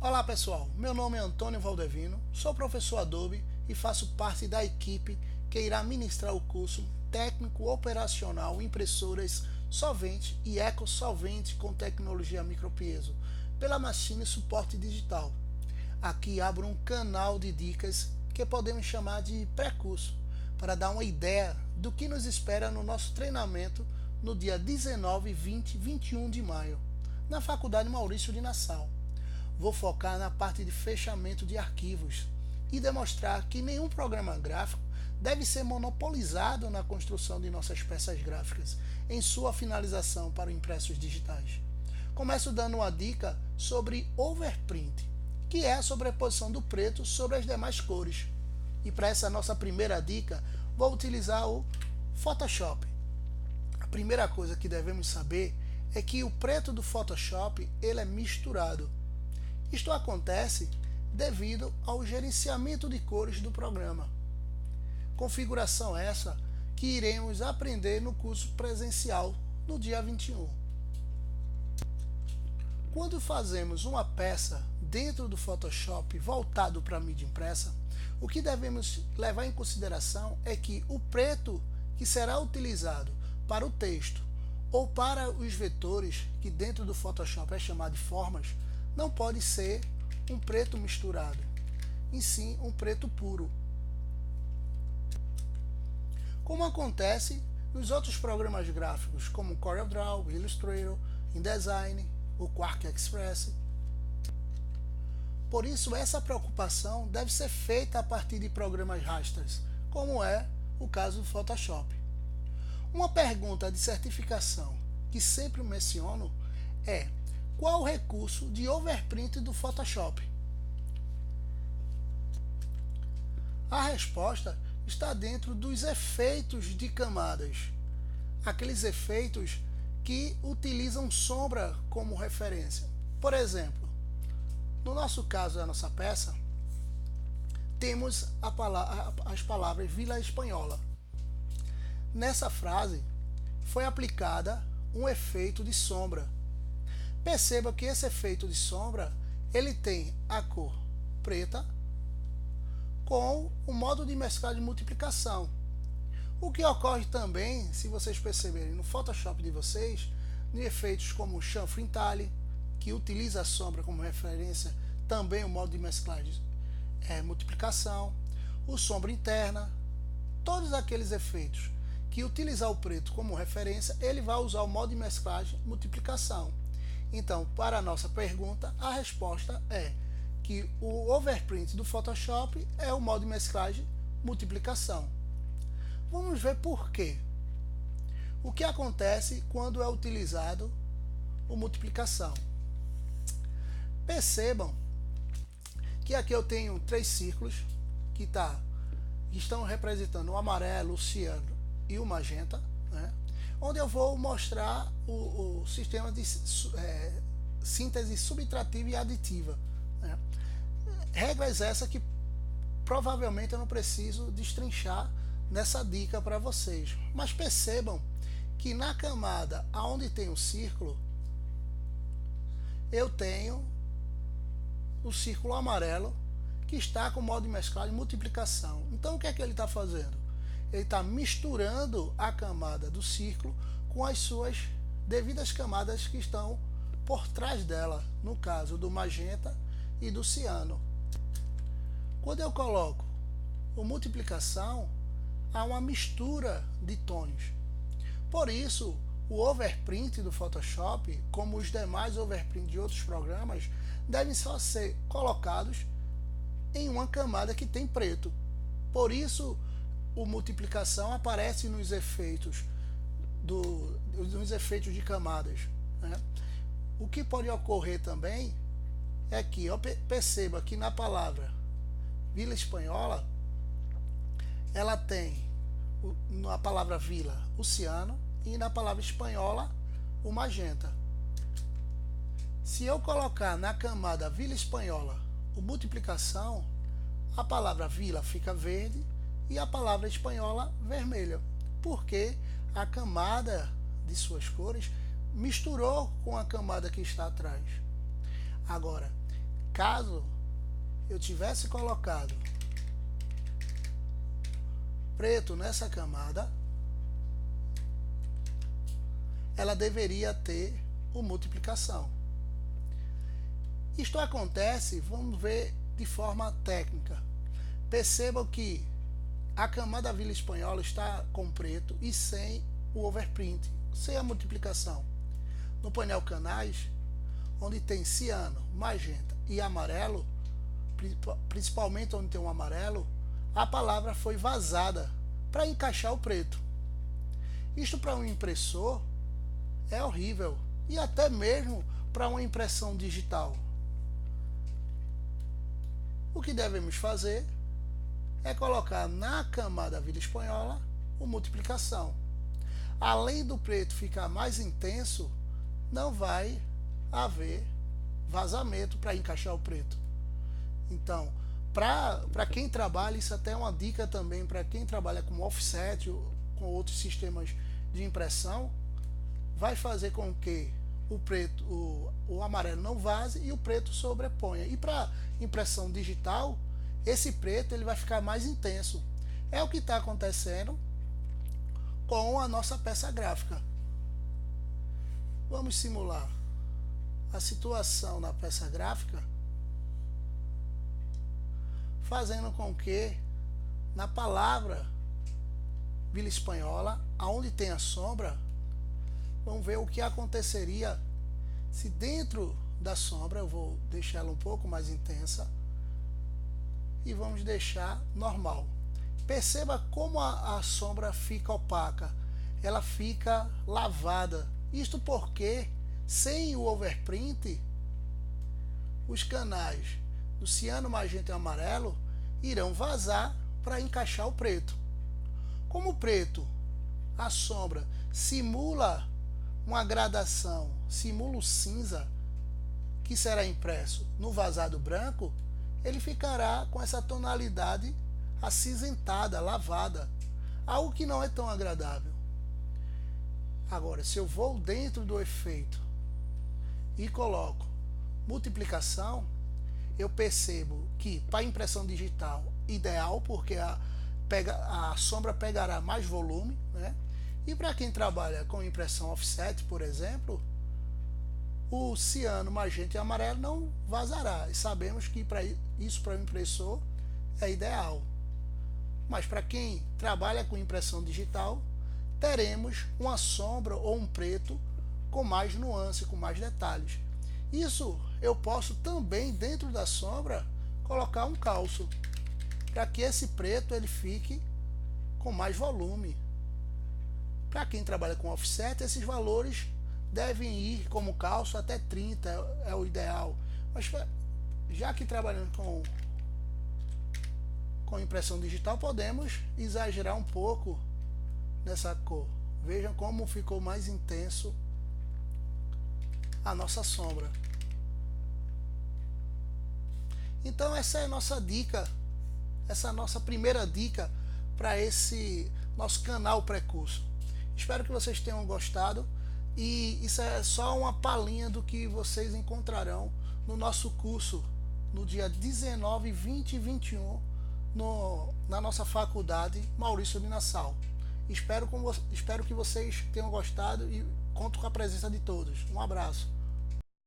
Olá pessoal, meu nome é Antônio Valdevino, sou professor Adobe e faço parte da equipe que irá ministrar o curso Técnico Operacional Impressoras Solvente e Eco-Solvente com Tecnologia Micropiezo pela Machine Suporte Digital. Aqui abro um canal de dicas que podemos chamar de pré-curso, para dar uma ideia do que nos espera no nosso treinamento no dia 19, 20 e 21 de maio, na Faculdade Maurício de Nassau. Vou focar na parte de fechamento de arquivos e demonstrar que nenhum programa gráfico deve ser monopolizado na construção de nossas peças gráficas em sua finalização para impressos digitais. Começo dando uma dica sobre overprint, que é a sobreposição do preto sobre as demais cores. E para essa nossa primeira dica, vou utilizar o Photoshop. A primeira coisa que devemos saber é que o preto do Photoshop ele é misturado. Isto acontece devido ao gerenciamento de cores do programa. Configuração essa que iremos aprender no curso presencial no dia 21. Quando fazemos uma peça dentro do Photoshop voltado para a mídia impressa, o que devemos levar em consideração é que o preto que será utilizado para o texto ou para os vetores, que dentro do Photoshop é chamado de formas, não pode ser um preto misturado, e sim um preto puro. Como acontece nos outros programas gráficos, como CorelDRAW, Illustrator, InDesign, o Quark Express. Por isso, essa preocupação deve ser feita a partir de programas rasters, como é o caso do Photoshop. Uma pergunta de certificação que sempre menciono é: qual o recurso de overprint do Photoshop? A resposta está dentro dos efeitos de camadas, aqueles efeitos que utilizam sombra como referência. Por exemplo, no nosso caso da nossa peça, temos as palavras Vila Espanhola. Nessa frase foi aplicada um efeito de sombra. Perceba que esse efeito de sombra ele tem a cor preta com o modo de mesclagem de multiplicação. O que ocorre também, se vocês perceberem no Photoshop de vocês, em efeitos como o Chamfer Intale, que utiliza a sombra como referência, também o modo de mesclagem multiplicação, o sombra interna, todos aqueles efeitos que utilizar o preto como referência, ele vai usar o modo de mesclagem multiplicação. Então, para a nossa pergunta, a resposta é que o overprint do Photoshop é o modo de mesclagem multiplicação. Vamos ver por quê. O que acontece quando é utilizado o multiplicação? Percebam que aqui eu tenho três círculos que estão representando o amarelo, o ciano e o magenta, né? Onde eu vou mostrar o sistema de síntese subtrativa e aditiva, né? Regras essas que provavelmente eu não preciso destrinchar nessa dica para vocês, mas percebam que na camada onde tem o círculo, eu tenho o círculo amarelo que está com o modo de mesclagem de multiplicação. Então o que é que ele está fazendo? Ele está misturando a camada do círculo com as suas devidas camadas que estão por trás dela, no caso do magenta e do ciano. Quando eu coloco o multiplicação, há uma mistura de tons. Por isso, o overprint do Photoshop, como os demais overprint de outros programas, devem só ser colocados em uma camada que tem preto. Por isso, o multiplicação aparece nos efeitos de camadas, né? O que pode ocorrer também é que eu perceba que na palavra Vila Espanhola ela tem na palavra vila o ciano e na palavra espanhola o magenta. Se eu colocar na camada Vila Espanhola o multiplicação, a palavra vila fica verde e a palavra espanhola vermelha, porque a camada de suas cores misturou com a camada que está atrás. Agora, caso eu tivesse colocado preto nessa camada, ela deveria ter o multiplicação. Isto acontece, vamos ver de forma técnica. Percebam que a camada Vila Espanhola está com preto e sem o overprint, sem a multiplicação. No painel canais, onde tem ciano, magenta e amarelo, principalmente onde tem um amarelo, a palavra foi vazada para encaixar o preto. Isto para um impressor é horrível, e até mesmo para uma impressão digital. O que devemos fazer é colocar na camada Vila Espanhola o multiplicação. Além do preto ficar mais intenso, não vai haver vazamento para encaixar o preto. Então, para quem trabalha, isso até é uma dica também para quem trabalha com offset ou com outros sistemas de impressão, vai fazer com que o preto, o amarelo não vaze e o preto sobreponha. E para impressão digital, esse preto ele vai ficar mais intenso. É o que está acontecendo com a nossa peça gráfica. Vamos simular a situação na peça gráfica, fazendo com que na palavra Vila Espanhola, aonde tem a sombra, vamos ver o que aconteceria se dentro da sombra, eu vou deixar ela um pouco mais intensa e vamos deixar normal. Perceba como a sombra fica opaca, ela fica lavada. Isto porque, sem o overprint, os canais do ciano, magenta e amarelo irão vazar para encaixar o preto. Como o preto, a sombra, simula uma gradação, simula o cinza que será impresso no vazado branco, ele ficará com essa tonalidade acinzentada, lavada, algo que não é tão agradável. Agora, se eu vou dentro do efeito e coloco multiplicação, eu percebo que para impressão digital ideal, porque a sombra pegará mais volume, né? E para quem trabalha com impressão offset, por exemplo, o ciano, magenta e amarelo não vazará. E sabemos que isso para o impressor é ideal. Mas para quem trabalha com impressão digital, teremos uma sombra ou um preto com mais nuance, com mais detalhes. Isso eu posso também, dentro da sombra, colocar um calço, para que esse preto ele fique com mais volume. Para quem trabalha com offset, esses valores devem ir como calço até 30, é o ideal. Mas já que trabalhando com impressão digital, podemos exagerar um pouco nessa cor. Vejam como ficou mais intenso a nossa sombra. Então essa é a nossa dica, essa é a nossa primeira dica para esse nosso canal pré-curso. Espero que vocês tenham gostado, e isso é só uma palhinha do que vocês encontrarão no nosso curso no dia 19, 20 e 21 na nossa faculdade Maurício de Nassau. Espero que vocês tenham gostado e conto com a presença de todos. Um abraço.